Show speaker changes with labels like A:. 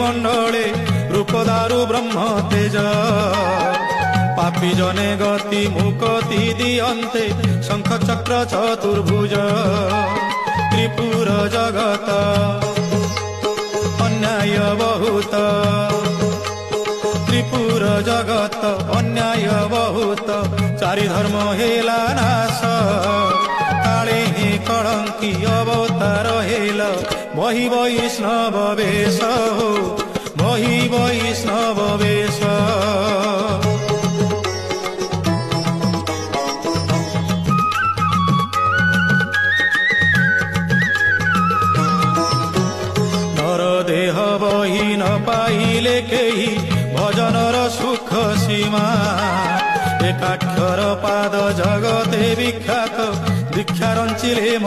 A: মণ্ডলে রূপ দারু ব্রহ্ম তেজ পাপী জনে গতি মুকতি দিয়ন্তে শঙ্খ চক্র চতুর্ভুজ ত্রিপুর জগত अन्याय बहुत त्रिपुर जगत अन्याय बहुत चारि धर्म हेला नाश काले ही कलंकी अवतार हेल वही वैष्णव वेश हो वही वैष्णव वेश देह बही न पाइले केही भजनर सुख सीमा एकाक्षर पाद जगते विख्यात दीक्षा रंचिले